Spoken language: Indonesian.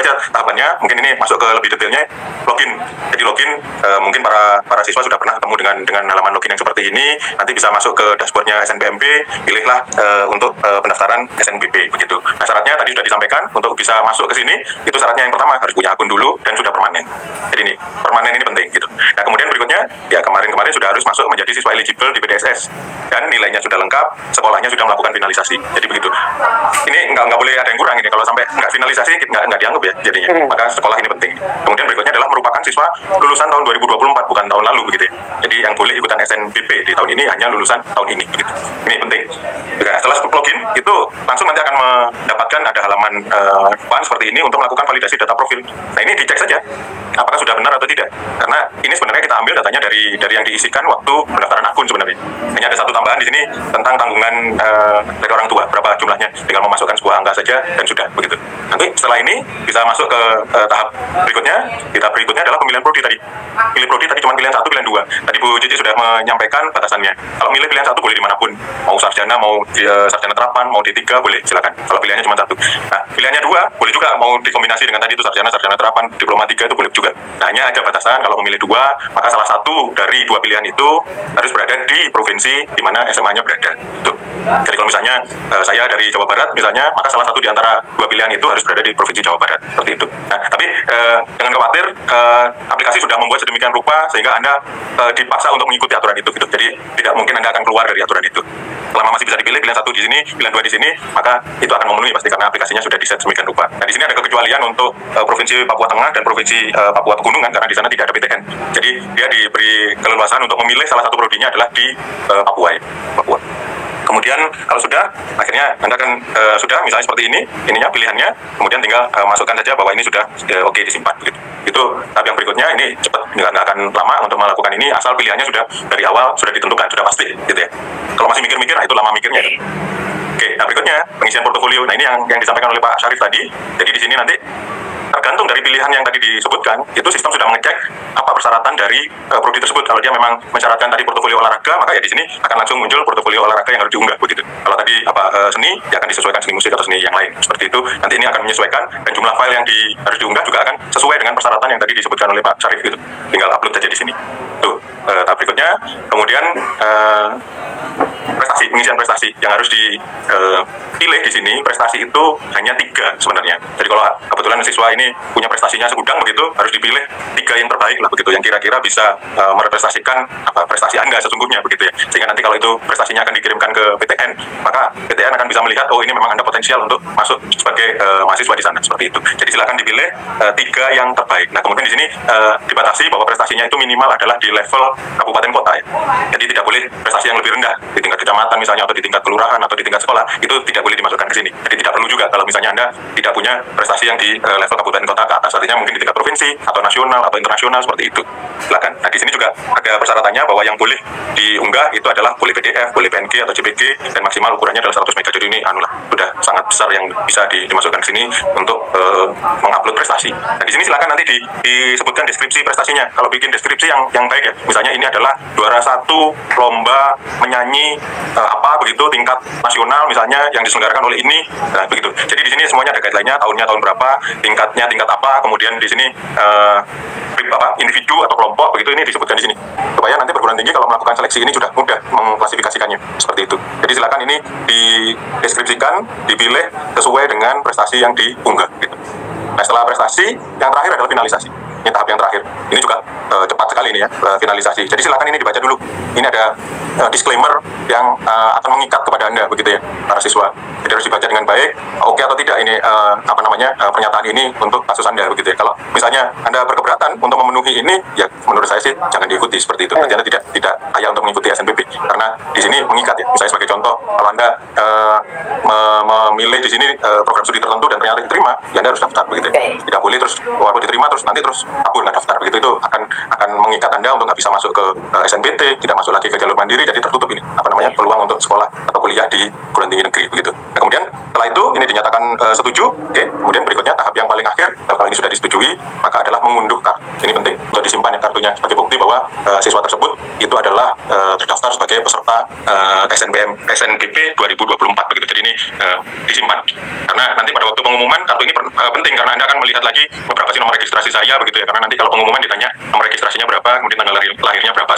saja tahapannya. Mungkin ini masuk ke lebih detailnya. Login. Jadi login mungkin para siswa sudah pernah ketemu dengan halaman login yang seperti ini. Nanti bisa masuk ke dashboardnya SNBMP, pilihlah untuk pendaftaran SNBP begitu. Nah, syaratnya tadi sudah disampaikan. Untuk bisa masuk ke sini itu syaratnya yang pertama harus punya akun dulu dan sudah permanen. Jadi ini permanen ini penting gitu. Nah, kemudian berikutnya ya kemarin sudah harus masuk menjadi siswa eligible di PDSS dan nilainya sudah lengkap, sekolahnya sudah melakukan finalisasi. Jadi begitu. Ini nggak boleh ada yang kurang ini. Kalau sampai nggak finalisasi nggak dianggap ya jadinya. Maka sekolah ini penting. Kemudian berikutnya adalah merupakan siswa lulusan tahun 2024 bukan tahun lalu begitu ya. Jadi yang boleh ikutan SNBP di tahun ini hanya lulusan tahun ini begitu. Ini penting. Nah, setelah login itu langsung nanti akan mendapatkan ada halaman depan seperti ini untuk melakukan validasi data profil. Nah, ini dicek saja apakah sudah benar atau tidak. Karena ini sebenarnya kita ambil datanya dari yang diisikan waktu pendaftaran akun sebenarnya. Hanya ada satu tambahan di sini tentang tanggungan dari orang tua berapa jumlahnya. Tinggal memasukkan sebuah angka saja dan sudah begitu. Nanti setelah ini bisa masuk ke tahap berikutnya. Tahap berikutnya adalah pemilihan prodi tadi. Pilih prodi tadi cuma pilihan 1, pilihan 2. Tadi Bu Cici sudah menyampaikan batasannya. Kalau milih pilihan 1 boleh dimanapun. Mau sarjana, mau sarjana terapan, mau D3 boleh, silakan. Kalau pilihannya cuma 1. Nah, pilihannya 2 boleh juga mau dikombinasi dengan tadi itu sarjana terapan, diploma 3 itu boleh juga. Nah, hanya ada batasan kalau memilih 2, maka salah satu dari 2 pilihan itu harus berada di provinsi di mana SMA-nya berada. Itu. Jadi kalau misalnya saya dari Jawa Barat misalnya, maka salah satu di antara 2 pilihan itu harus berada di provinsi Jawa Barat. Seperti itu. Nah, tapi jangan khawatir, aplikasi sudah membuat sedemikian rupa sehingga Anda dipaksa untuk mengikuti aturan itu gitu. Jadi tidak mungkin Anda akan keluar dari aturan itu. Selama masih bisa dipilih pilihan 1 di sini, pilihan 2 di sini, maka itu akan memenuhi pasti karena aplikasinya sudah diset sedemikian rupa. Nah, di sini ada kekecualian untuk provinsi Papua Tengah dan provinsi Papua Pegunungan karena di sana tidak ada PTN. Jadi dia diberi keleluasan untuk memilih salah satu prodinya adalah di Papua ya. Papua. Kemudian kalau sudah, akhirnya Anda kan sudah misalnya seperti ini, ininya pilihannya, kemudian tinggal masukkan saja bahwa ini sudah oke disimpan begitu. Itu tahap yang berikutnya, ini cepat, nggak akan lama untuk melakukan ini, asal pilihannya sudah dari awal sudah ditentukan, sudah pasti gitu ya. Kalau masih mikir-mikir, itu lama mikirnya. Oke, nah berikutnya pengisian portofolio. Nah, ini yang disampaikan oleh Pak Syarif tadi. Jadi di sini nanti tergantung dari pilihan yang tadi disebutkan, itu sistem sudah mengecek apa persyaratan dari prodi tersebut. Kalau dia memang mensyaratkan tadi portofolio olahraga, maka ya di sini akan langsung muncul portofolio olahraga yang harus diunggah begitu. Kalau tadi seni, ya akan disesuaikan seni musik atau seni yang lain. Seperti itu. Nanti ini akan menyesuaikan dan jumlah file yang harus diunggah juga akan sesuai dengan persyaratan yang tadi disebutkan oleh Pak Syarif gitu. Tinggal upload saja di sini. Tuh, tahap berikutnya. Kemudian pengisian prestasi yang harus dipilih di sini. Prestasi itu hanya 3 sebenarnya. Jadi kalau kebetulan siswa ini punya prestasinya segudang begitu, harus dipilih 3 yang terbaik lah begitu, yang kira-kira bisa merepresentasikan prestasi Anda sesungguhnya begitu ya. Sehingga nanti kalau itu prestasinya akan dikirimkan ke PTN, maka PTN akan bisa melihat oh ini memang Anda potensial untuk masuk sebagai mahasiswa di sana seperti itu. Jadi silakan dipilih 3 yang terbaik. Nah, kemudian di sini dibatasi bahwa prestasinya itu minimal adalah di level kabupaten kota ya. Jadi tidak boleh prestasi yang lebih rendah di tingkat kecamatan misalnya atau di tingkat kelurahan atau di tingkat sekolah, itu tidak boleh dimasukkan ke sini. Jadi tidak perlu juga kalau misalnya Anda tidak punya prestasi yang di level kabupaten kota ke atas, artinya mungkin di tingkat provinsi atau nasional atau internasional seperti itu. Silakan. Nah, di sini juga ada persyaratannya bahwa yang boleh diunggah itu adalah boleh PDF, boleh PNG atau JPG dan maksimal ukurannya adalah 100 MB. Jadi ini sudah sangat besar yang bisa dimasukkan ke sini untuk mengupload prestasi. Nah, di sini silakan nanti disebutkan deskripsi prestasinya. Kalau bikin deskripsi yang baik ya. Misalnya ini adalah juara 1 lomba menyanyi apa begitu tingkat nasional misalnya yang diselenggarakan oleh ini. Nah, begitu. Jadi di sini semuanya ada guideline-nya, tahunnya tahun berapa, tingkatnya tingkat apa, kemudian di sini individu atau kelompok begitu ini disebutkan di sini. Supaya nanti perguruan tinggi kalau melakukan seleksi ini sudah mudah mengklasifikasikannya seperti itu. Jadi silakan ini dideskripsikan, dipilih sesuai dengan prestasi yang diunggah gitu. Nah, setelah prestasi, yang terakhir adalah finalisasi. Ini tahap yang terakhir. Ini juga cepat sekali ini ya, finalisasi. Jadi silakan ini dibaca dulu. Ini ada disclaimer yang akan mengikat kepada Anda begitu ya, para siswa. Jadi harus dibaca dengan baik, oke atau tidak ini pernyataan ini untuk kasus Anda begitu ya. Kalau misalnya Anda berkeberatan untuk memenuhi ini, ya menurut saya sih jangan diikuti seperti itu. Nanti Anda tidak layak untuk mengikuti SNBP karena di sini mengikat ya. Misalnya sebagai contoh, kalau Anda memilih di sini program studi tertentu dan ternyata diterima, ya Anda harus daftar begitu ya. Tidak boleh terus walaupun diterima terus kabur nggak daftar begitu, itu akan mengikat Anda untuk nggak bisa masuk ke SNBT, tidak masuk lagi ke jalur mandiri, jadi tertutup ini peluang untuk sekolah atau kuliah di perguruan tinggi negeri begitu. Nah, kemudian setelah itu ini dinyatakan setuju, oke. Kemudian berikutnya tahap yang paling akhir, kalau ini sudah disetujui, maka adalah mengunduh kartu. Ini penting untuk disimpan ya kartunya sebagai bukti bahwa siswa tersebut itu adalah terdaftar sebagai peserta SNBP 2024 begitu. Jadi ini disimpan. Karena nanti pada waktu pengumuman kartu ini penting, karena Anda akan melihat lagi berapa sih nomor registrasi saya begitu ya. Karena nanti kalau pengumuman ditanya nomor registrasinya berapa, kemudian tanggal lahirnya berapa